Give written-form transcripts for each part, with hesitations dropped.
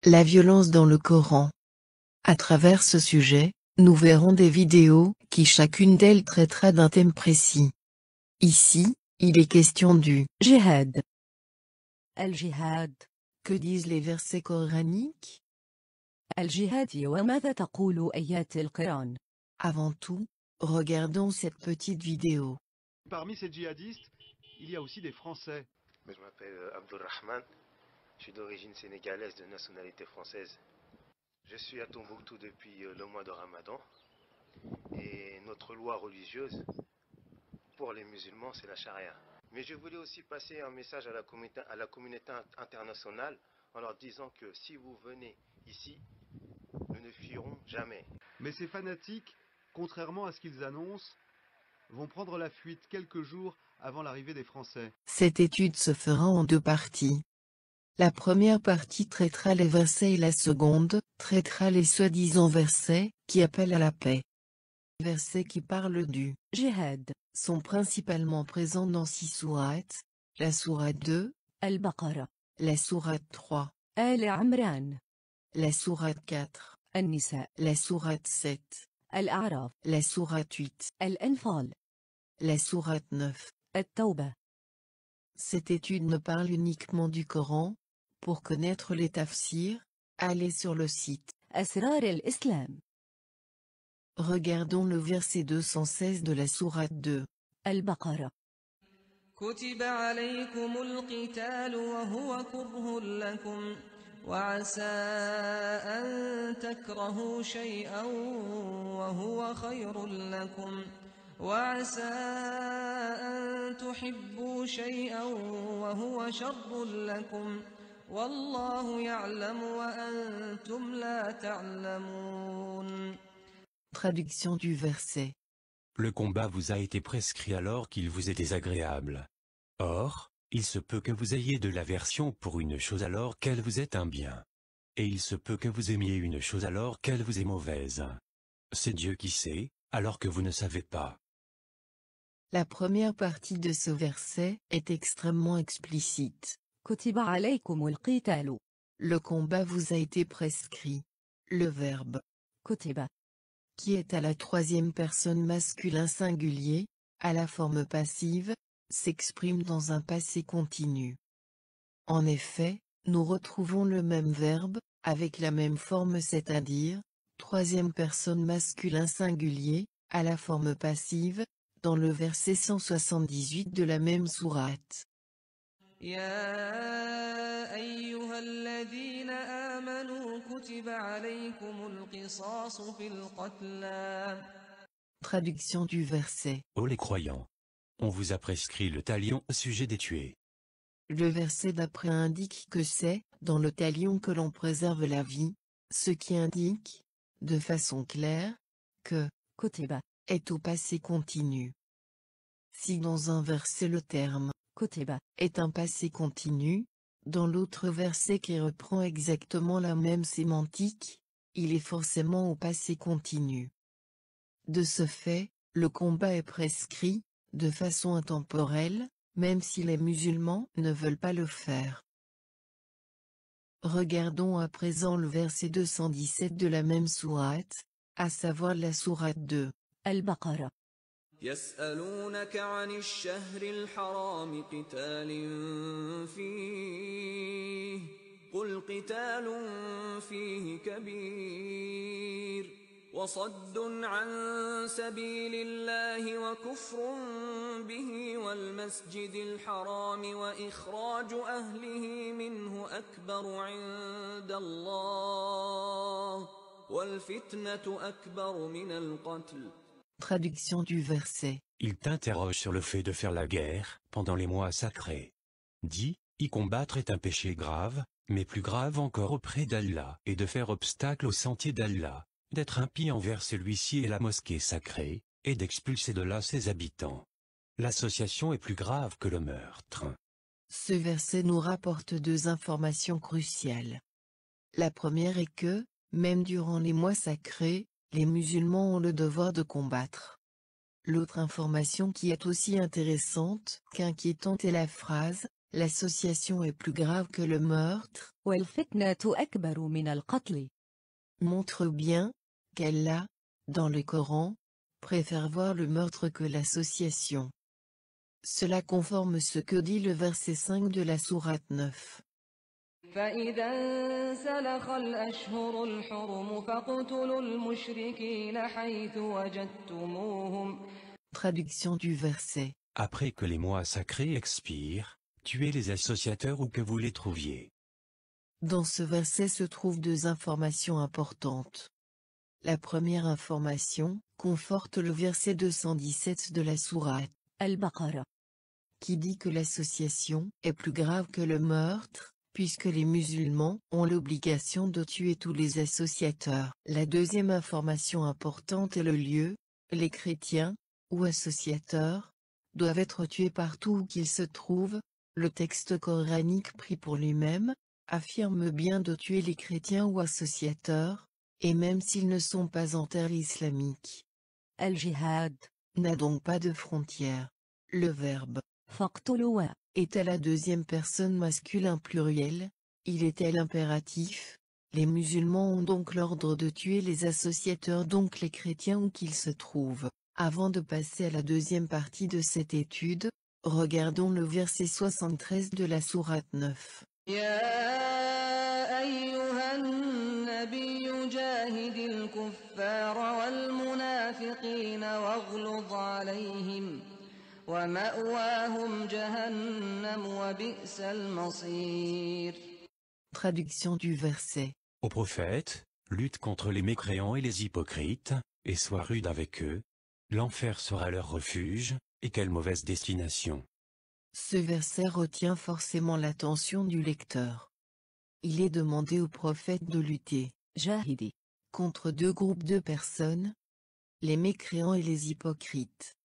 La violence dans le Coran. À travers ce sujet, nous verrons des vidéos qui chacune d'elles traitera d'un thème précis. Ici, il est question du jihad. الجهاد. Que disent les versets coraniques? الجهاد وماذا تقول آيات القرآن؟ Avant tout, regardons cette petite vidéo. Parmi ces djihadistes, il y a aussi des Français. Je m'appelle Abdulrahman, je suis d'origine sénégalaise de nationalité française. Je suis à Tombouctou depuis le mois de Ramadan et notre loi religieuse pour les musulmans c'est la charia. Mais je voulais aussi passer un message à la communauté internationale en leur disant que si vous venez ici, nous ne fuirons jamais. Mais ces fanatiques, contrairement à ce qu'ils annoncent, vont prendre la fuite quelques jours avant l'arrivée des Français. Cette étude se fera en deux parties. La première partie traitera les versets et la seconde traitera les soi-disant versets qui appellent à la paix. Les versets qui parlent du جهاد. sont principalement présents dans 6 sourates, la sourate 2, البقرة. la sourate 3, آل عمران. la sourate 4, النساء. la sourate 7, الأعراف. la sourate 8, الأنفال. la sourate 9. التوبة. Cette étude ne parle uniquement du Coran. Pour connaître les tafsirs, allez sur le site. أسرار الإسلام. Regardons le verset 216 de la sourate 2. البقرة. كتب عليكم القتال وهو كره لكم وعسى أن تكرهوا شيئا وهو خير لكم وعسى أن تحبوا شيئا وهو شر لكم والله يعلم وأنتم لا تعلمون. Traduction du verset. Le combat vous a été prescrit alors qu'il vous est désagréable. Or, il se peut que vous ayez de l'aversion pour une chose alors qu'elle vous est un bien. Et il se peut que vous aimiez une chose alors qu'elle vous est mauvaise. C'est Dieu qui sait, alors que vous ne savez pas. La première partie de ce verset est extrêmement explicite. كتب عليكم القتال. Le combat vous a été prescrit. Le verbe كتب. qui est à la troisième personne masculin singulier, à la forme passive, s'exprime dans un passé continu. En effet, nous retrouvons le même verbe, avec la même forme, c'est-à-dire, troisième personne masculin singulier, à la forme passive, dans le verset 178 de la même sourate. يا أيها الذين آمنوا كتب عليكم القصاص في القتلى. Traduction du verset. Ô les croyants! On vous a prescrit le talion au sujet des tués. Le verset d'après indique que c'est dans le talion que l'on préserve la vie, ce qui indique, de façon claire, que كتب. est au passé continu. Si dans un verset le terme كتب. est un passé continu, dans l'autre verset qui reprend exactement la même sémantique, il est forcément au passé continu. De ce fait, le combat est prescrit, de façon intemporelle, même si les musulmans ne veulent pas le faire. Regardons à présent le verset 217 de la même sourate, à savoir la sourate 2. البقرة. يسألونك عن الشهر الحرام قتال فيه قل قتال فيه كبير وصد عن سبيل الله وكفر به والمسجد الحرام وإخراج أهله منه أكبر عند الله والفتنة أكبر من القتل. Traduction du verset. Il t'interroge sur le fait de faire la guerre, pendant les mois sacrés. Dis, y combattre est un péché grave, mais plus grave encore auprès d'Allah, et de faire obstacle au sentier d'Allah, d'être impie envers celui-ci et la mosquée sacrée, et d'expulser de là ses habitants. L'association est plus grave que le meurtre. Ce verset nous rapporte deux informations cruciales. La première est que, même durant les mois sacrés, les musulmans ont le devoir de combattre. L'autre information qui est aussi intéressante qu'inquiétante est la phrase L'association est plus grave que le meurtre, والفتنة أكبر من القتل. montre bien qu'Allah, dans le Coran, préfère voir le meurtre que l'association. Cela conforme ce que dit le verset 5 de la sourate 9. فإذا انسلخ الأشهر الحرم فاقتلوا المشركين حيث وجدتموهم. Traduction du verset. Après que les mois sacrés expirent, tuez les associateurs où que vous les trouviez. Dans ce verset se trouvent deux informations importantes. La première information conforte le verset 217 de la sourate, البقرة. qui dit que l'association est plus grave que le meurtre, puisque les musulmans ont l'obligation de tuer tous les associateurs. La deuxième information importante est le lieu. Les chrétiens, ou associateurs, doivent être tués partout où qu'ils se trouvent. Le texte coranique pris pour lui-même affirme bien de tuer les chrétiens ou associateurs, et même s'ils ne sont pas en terre islamique. الجهاد. N'a donc pas de frontière. Le verbe فاقتلوا. est à la deuxième personne masculin pluriel, il est à l'impératif. Les musulmans ont donc l'ordre de tuer les associateurs, donc les chrétiens où qu'ils se trouvent. Avant de passer à la deuxième partie de cette étude, regardons le verset 73 de la sourate 9. يا أيها النبي جاهد الكفار والمنافقين واغلظ عليهم ومأواهم جهنم وبئس المصير. Traduction du verset. Au prophète, lutte contre les mécréants et les hypocrites, et sois rude avec eux. L'enfer sera leur refuge, et quelle mauvaise destination. Ce verset retient forcément l'attention du lecteur. Il est demandé au prophète de lutter جاهدي. contre deux groupes de personnes, les mécréants et les hypocrites.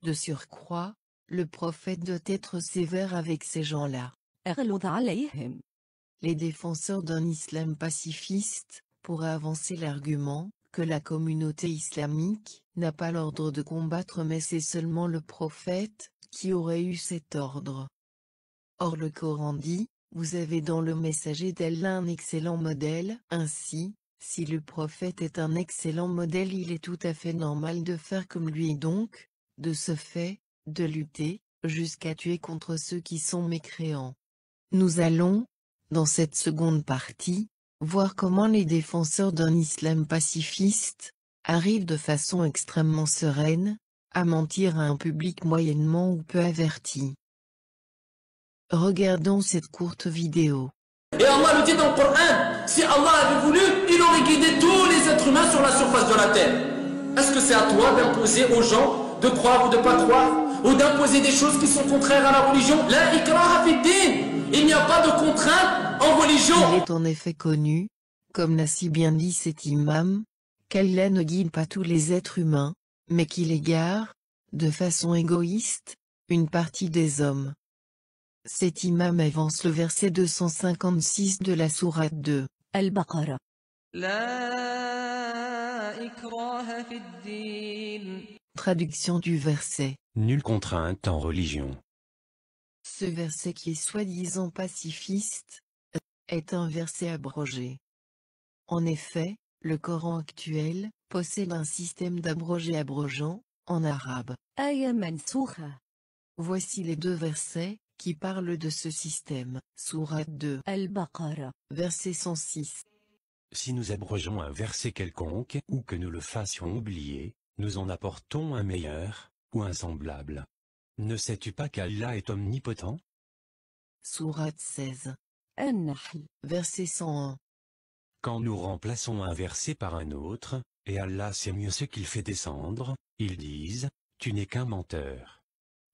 De surcroît, le prophète doit être sévère avec ces gens-là. اغلظ عليهم. Les défenseurs d'un islam pacifiste pourraient avancer l'argument que la communauté islamique n'a pas l'ordre de combattre, mais c'est seulement le prophète qui aurait eu cet ordre. Or le Coran dit, vous avez dans le messager d'Allah un excellent modèle. Ainsi, si le prophète est un excellent modèle, il est tout à fait normal de faire comme lui et donc, de ce fait, de lutter, jusqu'à tuer contre ceux qui sont mécréants. Nous allons, dans cette seconde partie, voir comment les défenseurs d'un islam pacifiste arrivent de façon extrêmement sereine à mentir à un public moyennement ou peu averti. Regardons cette courte vidéo. Et Allah le dit dans le Coran, si Allah avait voulu, il aurait guidé tous les êtres humains sur la surface de la terre. Est-ce que c'est à toi d'imposer aux gens de croire ou de pas croire, ou d'imposer des choses qui sont contraires à la religion? La ikraha fid din. Il n'y a pas de contrainte en religion. Il est en effet connu, comme l'a si bien dit cet imam, qu'Allah ne guide pas tous les êtres humains, mais qu'il égare, de façon égoïste, une partie des hommes. Cet imam avance le verset 256 de la sourate 2. البقرة. لا إكراه في الدين. Traduction du verset. Nulle contrainte en religion. Ce verset qui est soi-disant pacifiste, est un verset abrogé. En effet, le Coran actuel possède un système d'abrogé abrogeant, en arabe. آية منسوخة. Voici les deux versets qui parlent de ce système. Sourate 2, البقرة. verset 106. Si nous abrogeons un verset quelconque, ou que nous le fassions oublier, nous en apportons un meilleur, ou un semblable. Ne sais-tu pas qu'Allah est omnipotent? Sourate 16, النحل. verset 101. Quand nous remplaçons un verset par un autre, et Allah sait mieux ce qu'il fait descendre, ils disent, tu n'es qu'un menteur.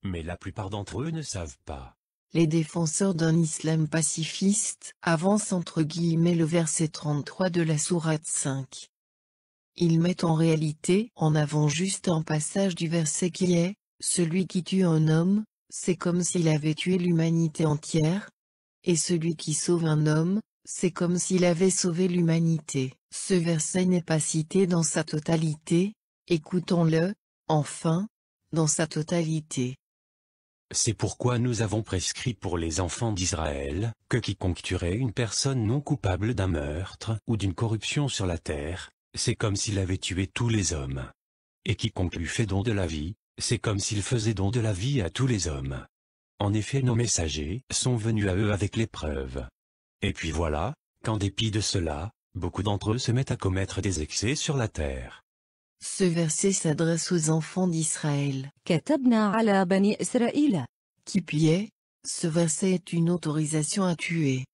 Mais la plupart d'entre eux ne savent pas. Les défenseurs d'un islam pacifiste avancent entre guillemets le verset 33 de la sourate 5. Ils mettent en réalité en avant juste un passage du verset qui est « Celui qui tue un homme, c'est comme s'il avait tué l'humanité entière. Et celui qui sauve un homme, c'est comme s'il avait sauvé l'humanité. » Ce verset n'est pas cité dans sa totalité, écoutons-le, enfin, dans sa totalité. C'est pourquoi nous avons prescrit pour les enfants d'Israël, que quiconque tuerait une personne non coupable d'un meurtre ou d'une corruption sur la terre, c'est comme s'il avait tué tous les hommes. Et quiconque lui fait don de la vie, c'est comme s'il faisait don de la vie à tous les hommes. En effet, nos messagers sont venus à eux avec l'épreuve. Et puis voilà, qu'en dépit de cela, beaucoup d'entre eux se mettent à commettre des excès sur la terre. Ce verset s'adresse aux enfants d'Israël. كتبنا على بني إسرائيل. Qui pied, ce verset est une autorisation à tuer.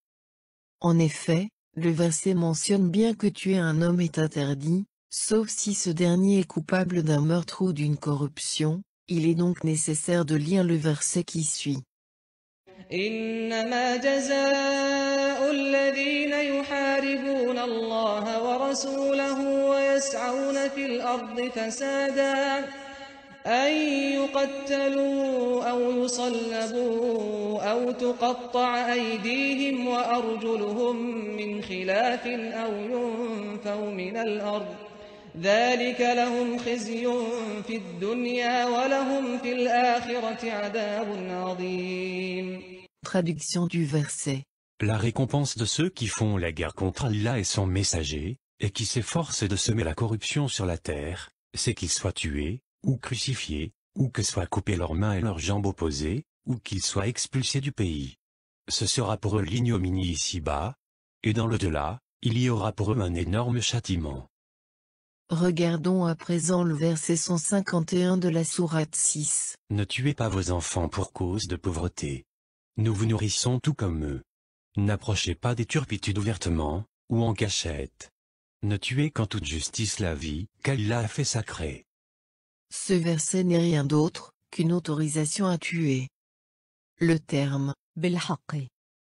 En effet, le verset mentionne bien que tuer un homme est interdit, sauf si ce dernier est coupable d'un meurtre ou d'une corruption. Il est donc nécessaire de lire le verset qui suit. إنما جزاء الذين يحاربون الله ورسوله ويسعون في الأرض فسادا أن يقتلوا أو يصلبوا أو تقطع أيديهم وأرجلهم من خلاف أو ينفوا من الأرض ذلك لهم خزي في الدنيا ولهم في الآخرة عذاب عظيم. Traduction du verset. La récompense de ceux qui font la guerre contre Allah et son messager, et qui s'efforcent de semer la corruption sur la terre, c'est qu'ils soient tués, ou crucifiés, ou que soient coupées leurs mains et leurs jambes opposées, ou qu'ils soient expulsés du pays. Ce sera pour eux l'ignominie ici-bas, et dans l'au-delà, il y aura pour eux un énorme châtiment. Regardons à présent le verset 151 de la sourate 6. Ne tuez pas vos enfants pour cause de pauvreté. Nous vous nourrissons tout comme eux. N'approchez pas des turpitudes ouvertement, ou en cachette. Ne tuez qu'en toute justice la vie, qu'Allah a fait sacrée. Ce verset n'est rien d'autre qu'une autorisation à tuer. Le terme بالحق.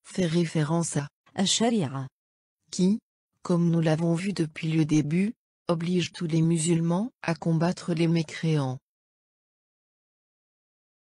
fait référence à الشريعة. qui, comme nous l'avons vu depuis le début, oblige tous les musulmans à combattre les mécréants.